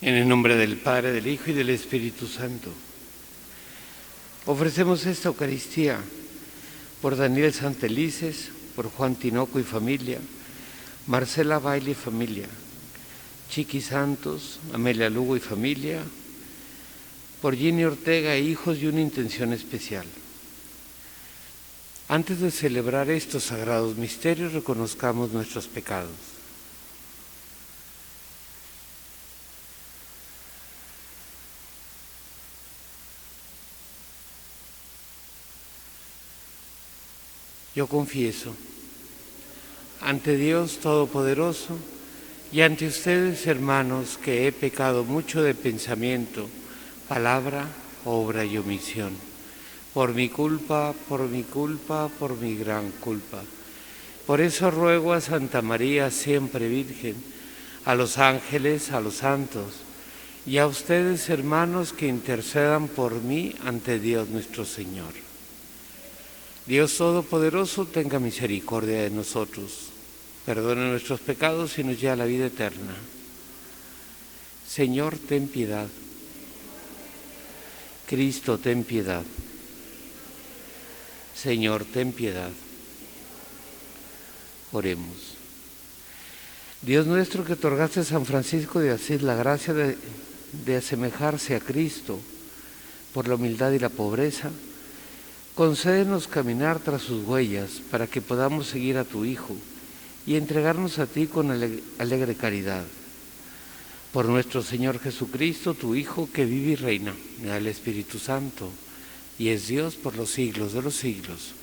En el nombre del Padre, del Hijo y del Espíritu Santo. Ofrecemos esta Eucaristía por Daniel Santelices, por Juan Tinoco y familia, Marcela Baile y familia, Chiqui Santos, Amelia Lugo y familia, por Ginny Ortega e hijos y una intención especial. Antes de celebrar estos sagrados misterios, reconozcamos nuestros pecados. Yo confieso ante Dios Todopoderoso y ante ustedes, hermanos, que he pecado mucho de pensamiento, palabra, obra y omisión. Por mi culpa, por mi gran culpa. Por eso ruego a Santa María, siempre Virgen, a los ángeles, a los santos, y a ustedes, hermanos, que intercedan por mí ante Dios nuestro Señor. Dios Todopoderoso, tenga misericordia de nosotros, perdone nuestros pecados y nos lleve a la vida eterna. Señor, ten piedad. Cristo, ten piedad. Señor, ten piedad. Oremos. Dios nuestro, que otorgaste a San Francisco de Asís la gracia de asemejarse a Cristo por la humildad y la pobreza, concédenos caminar tras sus huellas para que podamos seguir a tu Hijo y entregarnos a ti con alegre caridad. Por nuestro Señor Jesucristo, tu Hijo, que vive y reina en el Espíritu Santo y es Dios por los siglos de los siglos.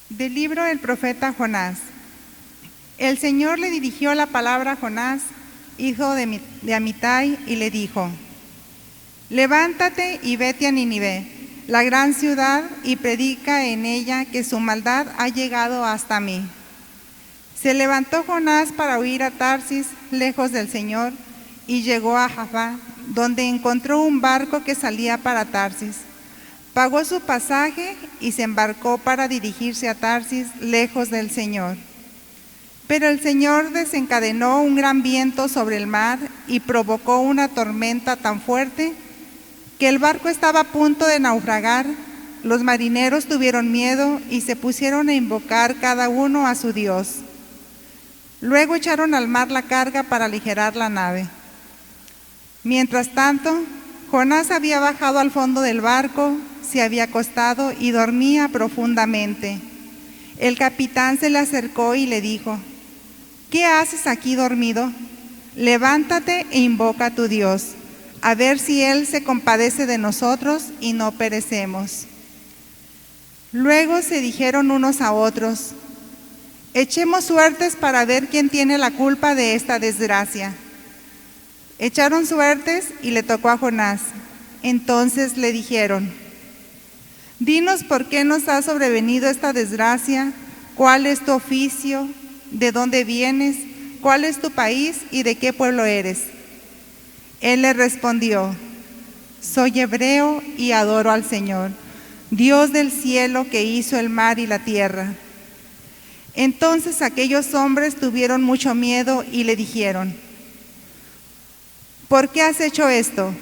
Del libro del profeta Jonás. El Señor le dirigió la palabra a Jonás, hijo de Amitai, y le dijo: levántate y vete a Nínive, la gran ciudad, y predica en ella que su maldad ha llegado hasta mí. Se levantó Jonás para huir a Tarsis, lejos del Señor, y llegó a Jaffa, donde encontró un barco que salía para Tarsis. Pagó su pasaje y se embarcó para dirigirse a Tarsis, lejos del Señor. Pero el Señor desencadenó un gran viento sobre el mar y provocó una tormenta tan fuerte que el barco estaba a punto de naufragar. Los marineros tuvieron miedo y se pusieron a invocar cada uno a su Dios. Luego echaron al mar la carga para aligerar la nave. Mientras tanto, Jonás había bajado al fondo del barco, se había acostado y dormía profundamente. El capitán se le acercó y le dijo: ¿qué haces aquí dormido? Levántate e invoca a tu Dios, a ver si Él se compadece de nosotros y no perecemos. Luego se dijeron unos a otros: echemos suertes para ver quién tiene la culpa de esta desgracia. Echaron suertes y le tocó a Jonás. Entonces le dijeron: dinos por qué nos ha sobrevenido esta desgracia, cuál es tu oficio, de dónde vienes, cuál es tu país y de qué pueblo eres. Él le respondió: soy hebreo y adoro al Señor, Dios del cielo, que hizo el mar y la tierra. Entonces aquellos hombres tuvieron mucho miedo y le dijeron: ¿por qué has hecho esto?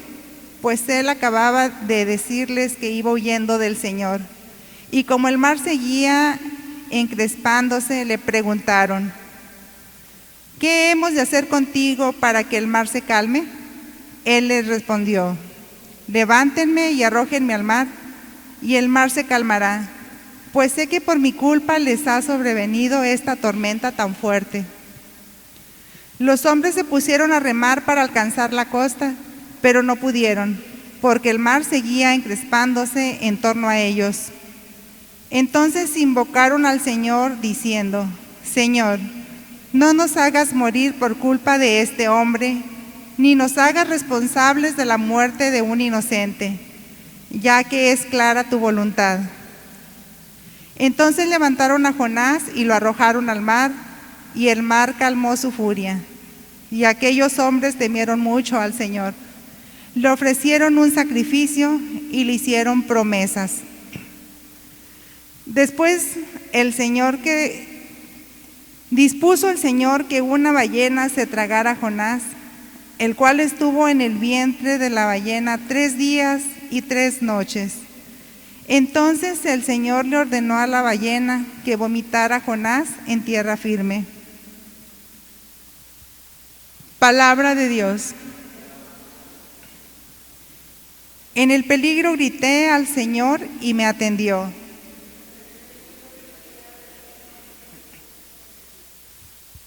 Pues él acababa de decirles que iba huyendo del Señor. Y como el mar seguía encrespándose, le preguntaron: ¿qué hemos de hacer contigo para que el mar se calme? Él les respondió: levántenme y arrójenme al mar, y el mar se calmará, pues sé que por mi culpa les ha sobrevenido esta tormenta tan fuerte. Los hombres se pusieron a remar para alcanzar la costa, pero no pudieron, porque el mar seguía encrespándose en torno a ellos. Entonces invocaron al Señor diciendo: Señor, no nos hagas morir por culpa de este hombre, ni nos hagas responsables de la muerte de un inocente, ya que es clara tu voluntad. Entonces levantaron a Jonás y lo arrojaron al mar, y el mar calmó su furia. Y aquellos hombres temieron mucho al Señor. Le ofrecieron un sacrificio y le hicieron promesas. Dispuso el Señor que una ballena se tragara a Jonás, el cual estuvo en el vientre de la ballena 3 días y 3 noches. Entonces el Señor le ordenó a la ballena que vomitara a Jonás en tierra firme. Palabra de Dios. En el peligro grité al Señor y me atendió.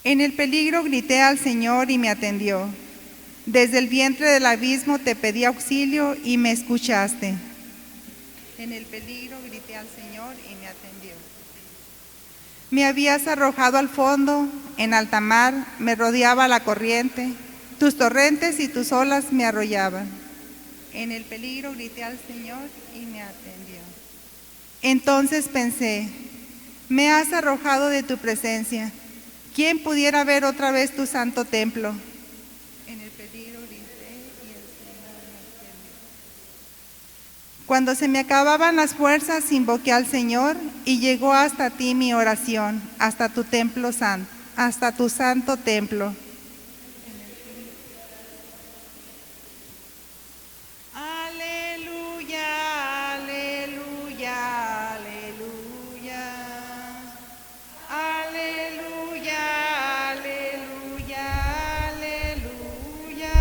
En el peligro grité al Señor y me atendió. Desde el vientre del abismo te pedí auxilio y me escuchaste. En el peligro grité al Señor y me atendió. Me habías arrojado al fondo, en alta mar, me rodeaba la corriente, tus torrentes y tus olas me arrollaban. En el peligro grité al Señor y me atendió. Entonces pensé, me has arrojado de tu presencia. ¿Quién pudiera ver otra vez tu santo templo? En el peligro grité y el Señor me atendió. Cuando se me acababan las fuerzas, invoqué al Señor y llegó hasta ti mi oración, hasta tu templo santo, hasta tu santo templo. Aleluya, aleluya, aleluya. Aleluya, aleluya, aleluya.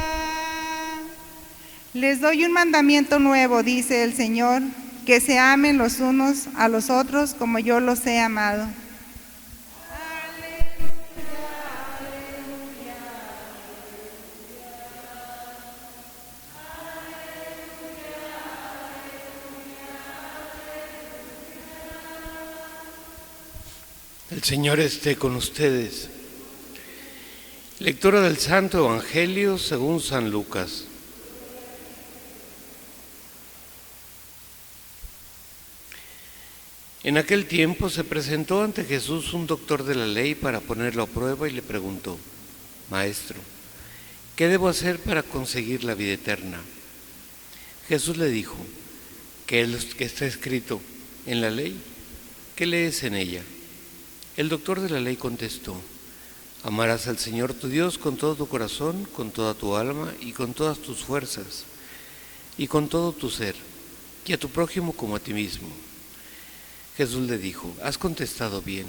Les doy un mandamiento nuevo, dice el Señor, que se amen los unos a los otros como yo los he amado. El Señor esté con ustedes. Lectura del Santo Evangelio según San Lucas. En aquel tiempo se presentó ante Jesús un doctor de la ley para ponerlo a prueba y le preguntó: Maestro, ¿qué debo hacer para conseguir la vida eterna? Jesús le dijo: ¿qué es lo que está escrito en la ley? ¿Qué lees en ella? El doctor de la ley contestó: amarás al Señor tu Dios con todo tu corazón, con toda tu alma y con todas tus fuerzas y con todo tu ser, y a tu prójimo como a ti mismo. Jesús le dijo: has contestado bien,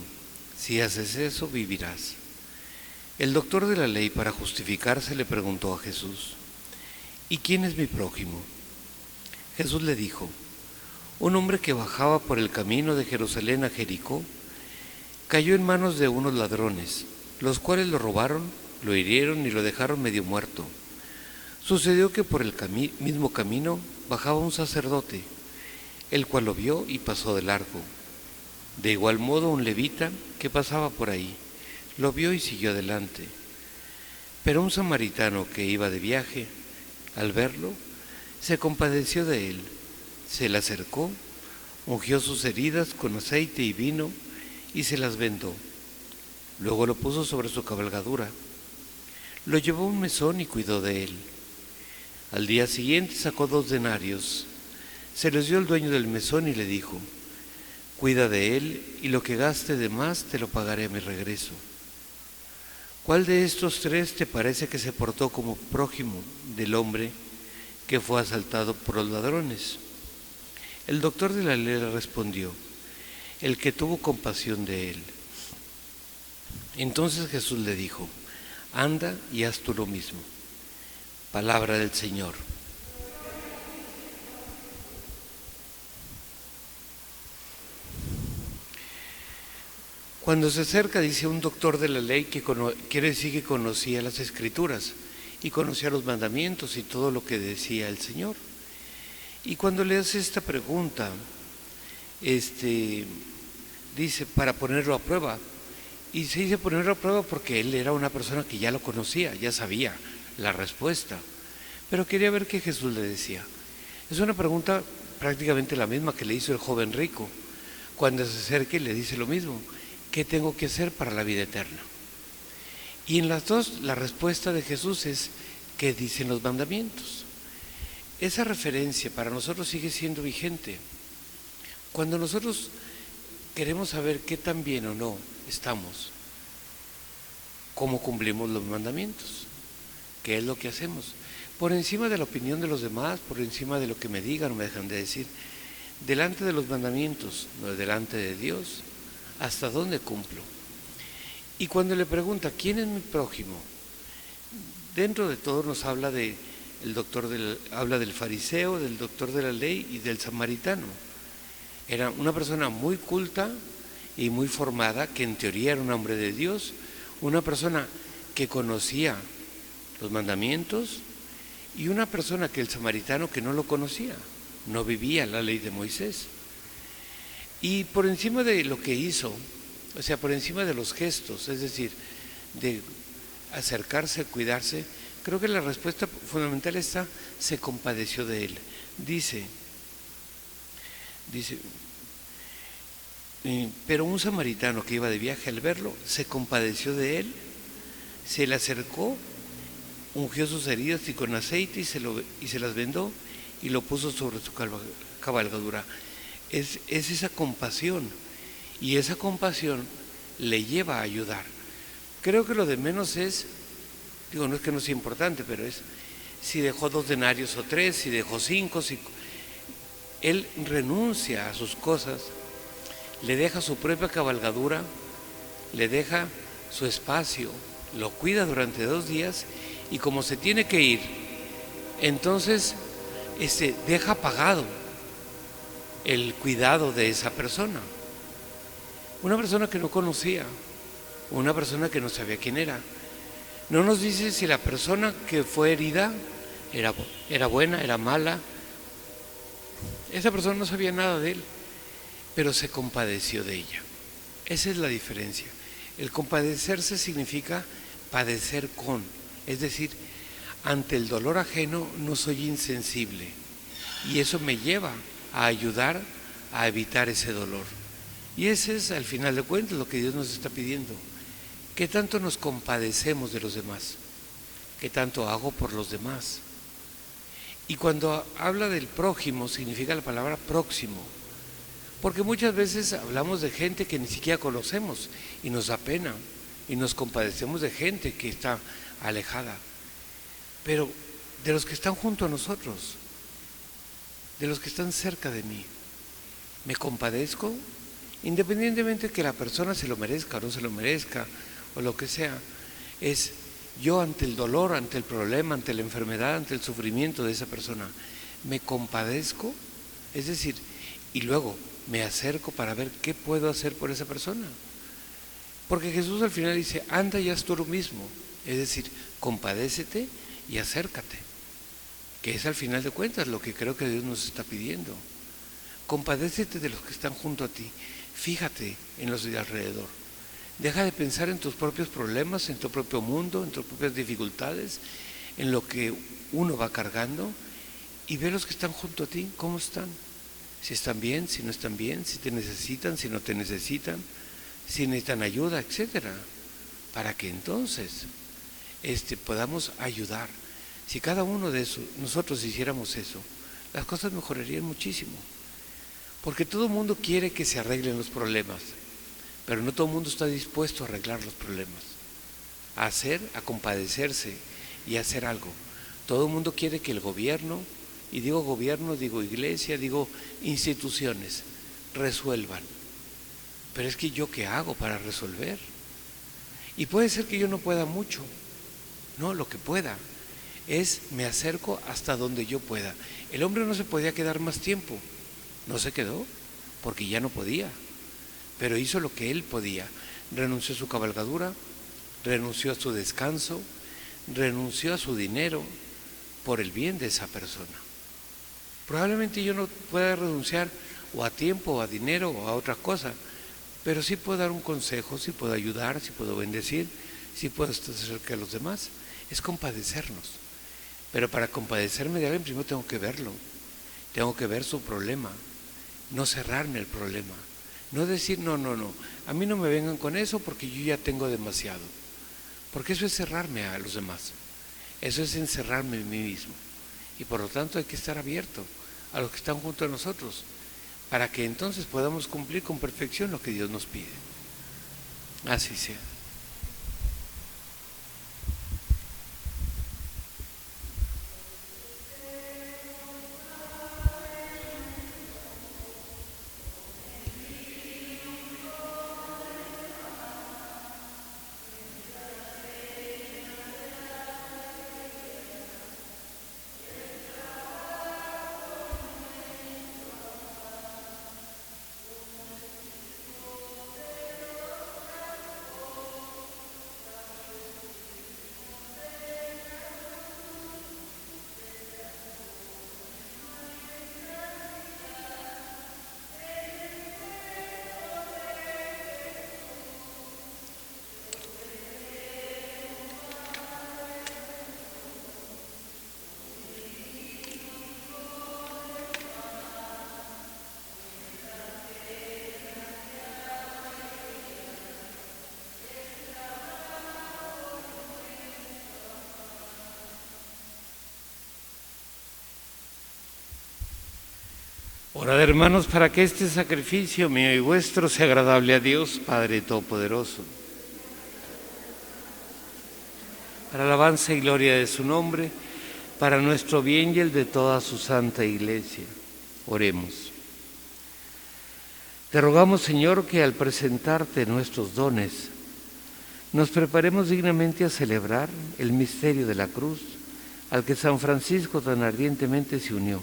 si haces eso vivirás. El doctor de la ley, para justificarse, le preguntó a Jesús: ¿y quién es mi prójimo? Jesús le dijo: un hombre que bajaba por el camino de Jerusalén a Jericó cayó en manos de unos ladrones, los cuales lo robaron, lo hirieron y lo dejaron medio muerto. Sucedió que por el mismo camino bajaba un sacerdote, el cual lo vio y pasó de largo. De igual modo un levita que pasaba por ahí, lo vio y siguió adelante. Pero un samaritano que iba de viaje, al verlo, se compadeció de él, se le acercó, ungió sus heridas con aceite y vino y se las vendó. Luego lo puso sobre su cabalgadura, lo llevó a un mesón y cuidó de él. Al día siguiente sacó 2 denarios, se los dio al dueño del mesón y le dijo: cuida de él y lo que gaste de más te lo pagaré a mi regreso. ¿Cuál de estos 3 te parece que se portó como prójimo del hombre que fue asaltado por los ladrones? El doctor de la ley le respondió: el que tuvo compasión de él. Entonces Jesús le dijo: anda y haz tú lo mismo. Palabra del Señor. Cuando se acerca, dice, un doctor de la ley, que quiere decir que conocía las Escrituras y conocía los mandamientos y todo lo que decía el Señor. Y cuando le hace esta pregunta, dice, para ponerlo a prueba. Y se dice ponerlo a prueba porque él era una persona que ya lo conocía, ya sabía la respuesta, pero quería ver qué Jesús le decía. Es una pregunta prácticamente la misma que le hizo el joven rico. Cuando se acerca y le dice lo mismo: ¿qué tengo que hacer para la vida eterna? Y en las dos, la respuesta de Jesús es: ¿qué dicen los mandamientos? esa referencia para nosotros sigue siendo vigente. Cuando nosotros queremos saber qué tan bien o no estamos, cómo cumplimos los mandamientos, qué es lo que hacemos, por encima de la opinión de los demás, por encima de lo que me digan o me dejan de decir, delante de los mandamientos, no delante de Dios, ¿hasta dónde cumplo? Y cuando le pregunta, ¿quién es mi prójimo? Dentro de todo nos habla habla del fariseo, del doctor de la ley y del samaritano. Era una persona muy culta y muy formada, que en teoría era un hombre de Dios, una persona que conocía los mandamientos, y una persona que el samaritano que no lo conocía, no vivía la ley de Moisés. Y por encima de lo que hizo, o sea, por encima de los gestos, es decir, de acercarse, cuidarse, creo que la respuesta fundamental está: se compadeció de él. Dice, pero un samaritano que iba de viaje, al verlo, se compadeció de él, se le acercó, ungió sus heridas y con aceite y se las vendó y lo puso sobre su cabalgadura. Es esa compasión, y esa compasión le lleva a ayudar. Creo que lo de menos es, no es que no sea importante, pero es si dejó 2 denarios o 3, si dejó 5, él renuncia a sus cosas, le deja su propia cabalgadura, le deja su espacio, lo cuida durante 2 días, y como se tiene que ir, entonces deja pagado el cuidado de esa persona. Una persona que no conocía, una persona que no sabía quién era. No nos dice si la persona que fue herida era buena, era mala. Esa persona no sabía nada de él, pero se compadeció de ella. Esa es la diferencia. El compadecerse significa padecer con, es decir, ante el dolor ajeno no soy insensible, y eso me lleva a ayudar a evitar ese dolor. Y ese es, al final de cuentas, lo que Dios nos está pidiendo. ¿Qué tanto nos compadecemos de los demás? ¿Qué tanto hago por los demás? Y cuando habla del prójimo, significa la palabra próximo, porque muchas veces hablamos de gente que ni siquiera conocemos y nos da pena, y nos compadecemos de gente que está alejada. Pero de los que están junto a nosotros, de los que están cerca de mí, me compadezco, independientemente que la persona se lo merezca o no se lo merezca, o lo que sea. Es yo ante el dolor, ante el problema, ante la enfermedad, ante el sufrimiento de esa persona, me compadezco, es decir, y luego me acerco para ver qué puedo hacer por esa persona. Porque Jesús al final dice, anda y haz tú lo mismo, es decir, compadécete y acércate, que es al final de cuentas lo que creo que Dios nos está pidiendo. Compadécete de los que están junto a ti, fíjate en los de alrededor, deja de pensar en tus propios problemas, en tu propio mundo, en tus propias dificultades, en lo que uno va cargando, y ve los que están junto a ti, cómo están, si están bien, si no están bien, si te necesitan, si no te necesitan, si necesitan ayuda, etcétera, para que entonces podamos ayudar. Si cada uno de nosotros hiciéramos eso, las cosas mejorarían muchísimo, porque todo el mundo quiere que se arreglen los problemas, pero no todo el mundo está dispuesto a arreglar los problemas, a compadecerse y a hacer algo. Todo el mundo quiere que el gobierno, y digo gobierno, digo iglesia, digo instituciones, resuelvan. Pero es que ¿yo qué hago para resolver? Y puede ser que yo no pueda mucho. No, lo que pueda es me acerco hasta donde yo pueda. El hombre no se podía quedar más tiempo, no se quedó porque ya no podía, pero hizo lo que él podía. Renunció a su cabalgadura, renunció a su descanso, renunció a su dinero por el bien de esa persona. Probablemente yo no pueda renunciar o a tiempo, o a dinero, o a otra cosa, pero sí puedo dar un consejo, sí puedo ayudar, sí puedo bendecir, sí puedo estar cerca de los demás. Es compadecernos. Pero para compadecerme de alguien, primero tengo que verlo, tengo que ver su problema, no cerrarme el problema, no decir no, a mí no me vengan con eso porque yo ya tengo demasiado, porque eso es cerrarme a los demás, eso es encerrarme en mí mismo. y por lo tanto hay que estar abierto a los que están junto a nosotros, para que entonces podamos cumplir con perfección lo que Dios nos pide. Así sea. Orad, hermanos, para que este sacrificio mío y vuestro sea agradable a Dios, Padre Todopoderoso. Para alabanza y gloria de su nombre, para nuestro bien y el de toda su santa Iglesia. Oremos. Te rogamos, Señor, que al presentarte nuestros dones, nos preparemos dignamente a celebrar el misterio de la cruz, al que San Francisco tan ardientemente se unió.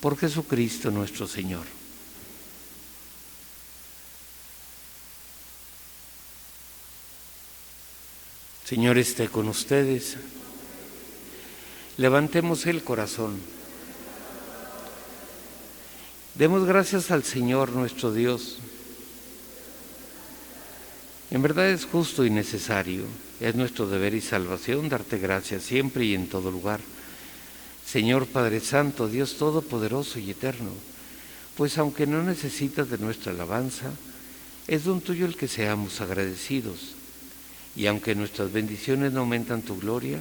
Por Jesucristo nuestro Señor. Señor esté con ustedes. Levantemos el corazón. Demos gracias al Señor nuestro Dios. En verdad es justo y necesario, es nuestro deber y salvación darte gracias siempre y en todo lugar. Señor Padre Santo, Dios Todopoderoso y Eterno, pues aunque no necesitas de nuestra alabanza, es don tuyo el que seamos agradecidos, y aunque nuestras bendiciones no aumentan tu gloria,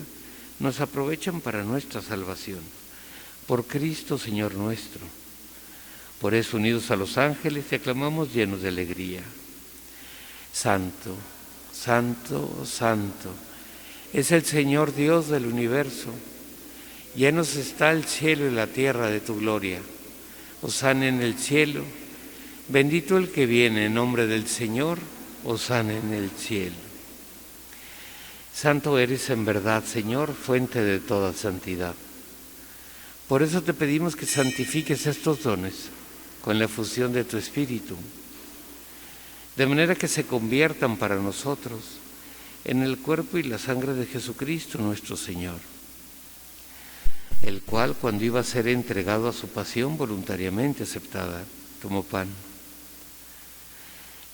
nos aprovechan para nuestra salvación. Por Cristo, Señor nuestro. Por eso, unidos a los ángeles, te aclamamos llenos de alegría. Santo, Santo, Santo, es el Señor Dios del universo. Llenos está el cielo y la tierra de tu gloria. Hosana en el cielo. Bendito el que viene en nombre del Señor. Hosana en el cielo. Santo eres en verdad, Señor, fuente de toda santidad. Por eso te pedimos que santifiques estos dones con la efusión de tu Espíritu, de manera que se conviertan para nosotros en el cuerpo y la sangre de Jesucristo nuestro Señor, el cual, cuando iba a ser entregado a su pasión voluntariamente aceptada, tomó pan.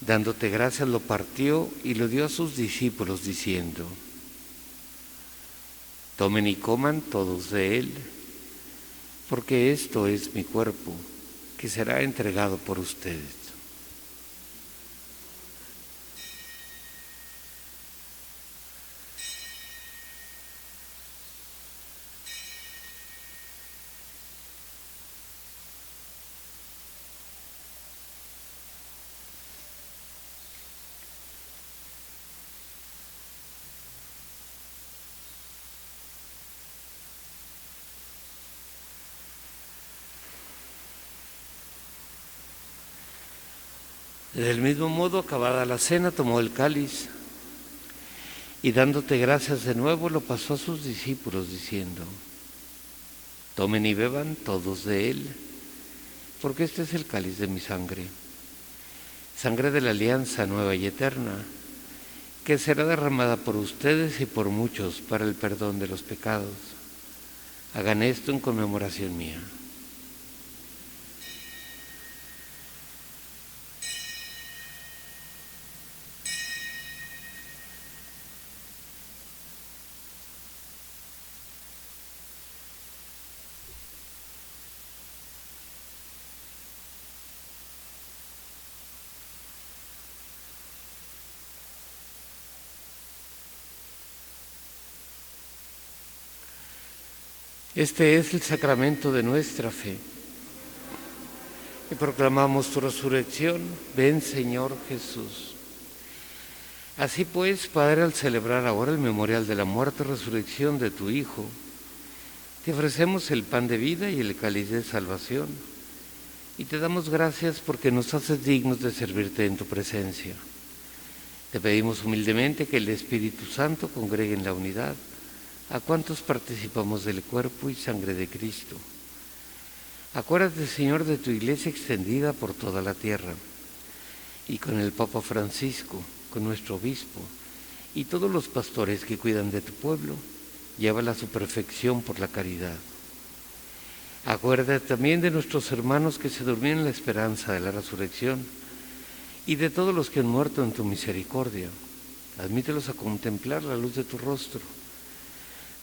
Dándote gracias, lo partió y lo dio a sus discípulos, diciendo: tomen y coman todos de él, porque esto es mi cuerpo, que será entregado por ustedes. Del mismo modo, acabada la cena, tomó el cáliz y dándote gracias de nuevo, lo pasó a sus discípulos, diciendo: tomen y beban todos de él, porque este es el cáliz de mi sangre, sangre de la alianza nueva y eterna, que será derramada por ustedes y por muchos para el perdón de los pecados. Hagan esto en conmemoración mía. Este es el sacramento de nuestra fe. Y proclamamos tu resurrección. Ven, Señor Jesús. Así pues, Padre, al celebrar ahora el memorial de la muerte y resurrección de tu Hijo, te ofrecemos el pan de vida y el cáliz de salvación, y te damos gracias porque nos haces dignos de servirte en tu presencia. Te pedimos humildemente que el Espíritu Santo congregue en la unidad a cuantos participamos del cuerpo y sangre de Cristo. Acuérdate, Señor, de tu Iglesia extendida por toda la tierra, y con el Papa Francisco, con nuestro obispo, y todos los pastores que cuidan de tu pueblo, llévala a su perfección por la caridad. Acuérdate también de nuestros hermanos que se durmieron en la esperanza de la resurrección, y de todos los que han muerto en tu misericordia. Admítelos a contemplar la luz de tu rostro.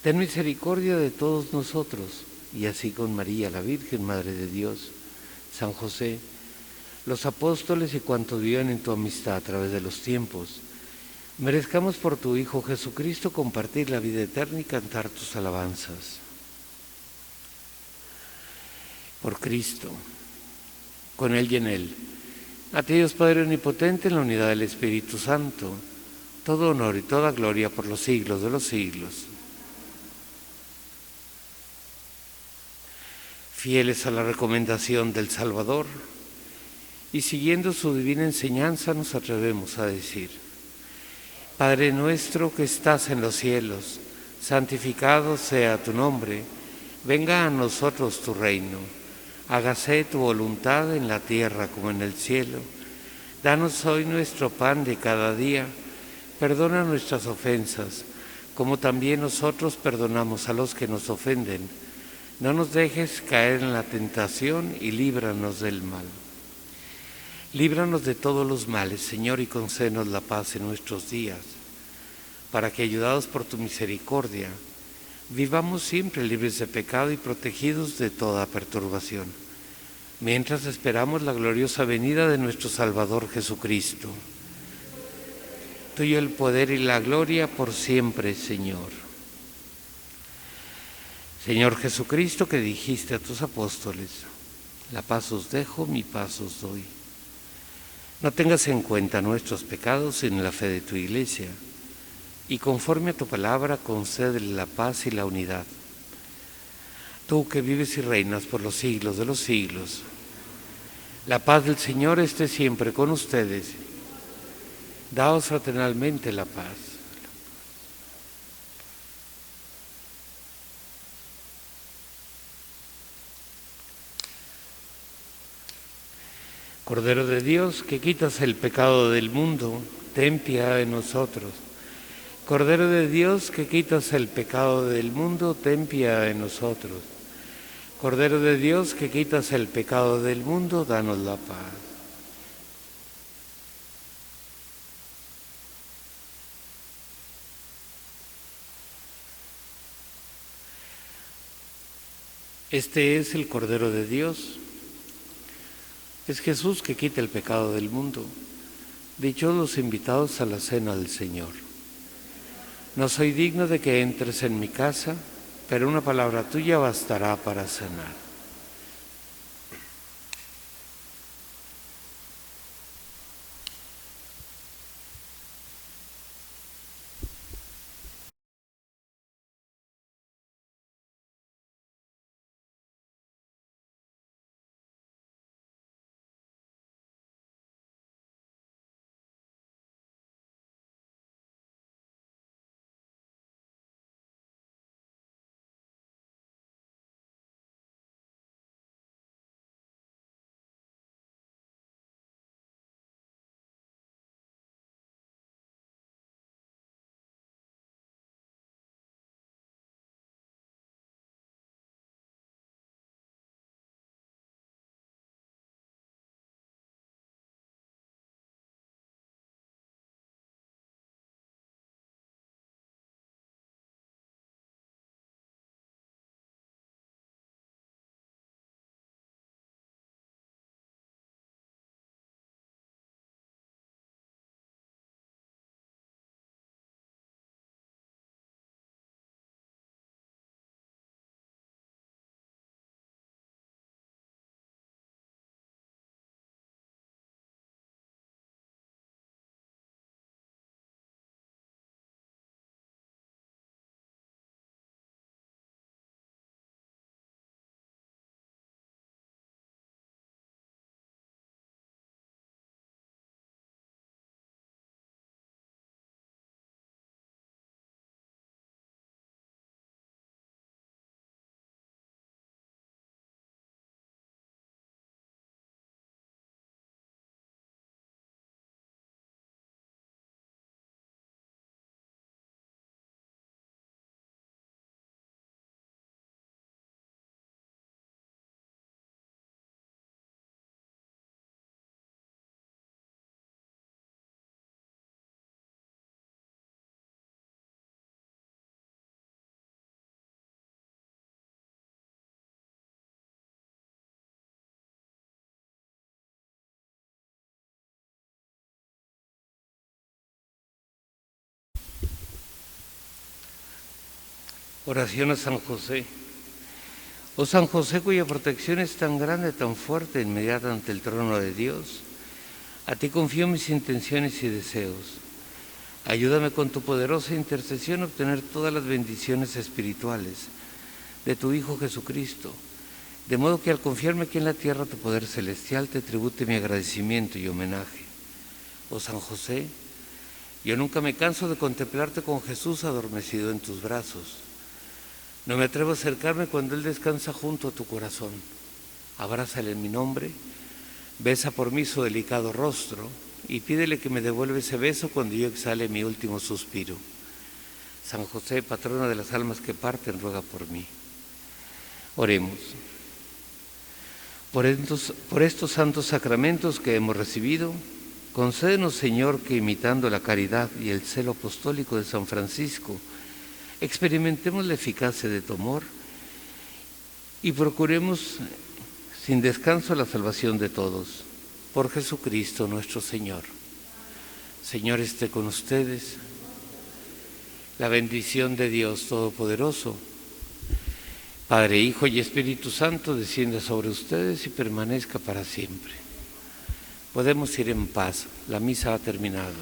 Ten misericordia de todos nosotros, y así con María, la Virgen, Madre de Dios, San José, los apóstoles y cuantos vivan en tu amistad a través de los tiempos, merezcamos por tu Hijo Jesucristo compartir la vida eterna y cantar tus alabanzas. Por Cristo, con Él y en Él, a ti Dios Padre Omnipotente, en la unidad del Espíritu Santo, todo honor y toda gloria por los siglos de los siglos. Fieles a la recomendación del Salvador y siguiendo su divina enseñanza, nos atrevemos a decir: Padre nuestro que estás en los cielos, santificado sea tu nombre, venga a nosotros tu reino, hágase tu voluntad en la tierra como en el cielo. Danos hoy nuestro pan de cada día, perdona nuestras ofensas, como también nosotros perdonamos a los que nos ofenden. No nos dejes caer en la tentación y líbranos del mal. Líbranos de todos los males, Señor, y concédenos la paz en nuestros días, para que, ayudados por tu misericordia, vivamos siempre libres de pecado y protegidos de toda perturbación, mientras esperamos la gloriosa venida de nuestro Salvador Jesucristo. Tuyo el poder y la gloria por siempre, Señor. Señor Jesucristo, que dijiste a tus apóstoles: la paz os dejo, mi paz os doy. No tengas en cuenta nuestros pecados, sino la fe de tu Iglesia, y conforme a tu palabra concédele la paz y la unidad. Tú que vives y reinas por los siglos de los siglos, la paz del Señor esté siempre con ustedes. Daos fraternalmente la paz. Cordero de Dios, que quitas el pecado del mundo, ten piedad de nosotros. Cordero de Dios, que quitas el pecado del mundo, ten piedad de nosotros. Cordero de Dios, que quitas el pecado del mundo, danos la paz. Este es el Cordero de Dios. Es Jesús que quita el pecado del mundo. Dichosos los invitados a la cena del Señor. No soy digno de que entres en mi casa, pero una palabra tuya bastará para sanar. Oración a San José. Oh San José, cuya protección es tan grande, tan fuerte, inmediata ante el trono de Dios, a ti confío mis intenciones y deseos. Ayúdame con tu poderosa intercesión a obtener todas las bendiciones espirituales de tu Hijo Jesucristo, de modo que al confiarme aquí en la tierra tu poder celestial te tribute mi agradecimiento y homenaje. Oh San José, yo nunca me canso de contemplarte con Jesús adormecido en tus brazos. No me atrevo a acercarme cuando Él descansa junto a tu corazón. Abrázale en mi nombre, besa por mí su delicado rostro y pídele que me devuelva ese beso cuando yo exhale mi último suspiro. San José, patrono de las almas que parten, ruega por mí. Oremos. Por estos santos sacramentos que hemos recibido, concédenos, Señor, que imitando la caridad y el celo apostólico de San Francisco, experimentemos la eficacia de tu amor y procuremos sin descanso la salvación de todos. Por Jesucristo nuestro Señor. Señor, esté con ustedes. La bendición de Dios Todopoderoso, Padre, Hijo y Espíritu Santo, descienda sobre ustedes y permanezca para siempre. Podemos ir en paz. La misa ha terminado.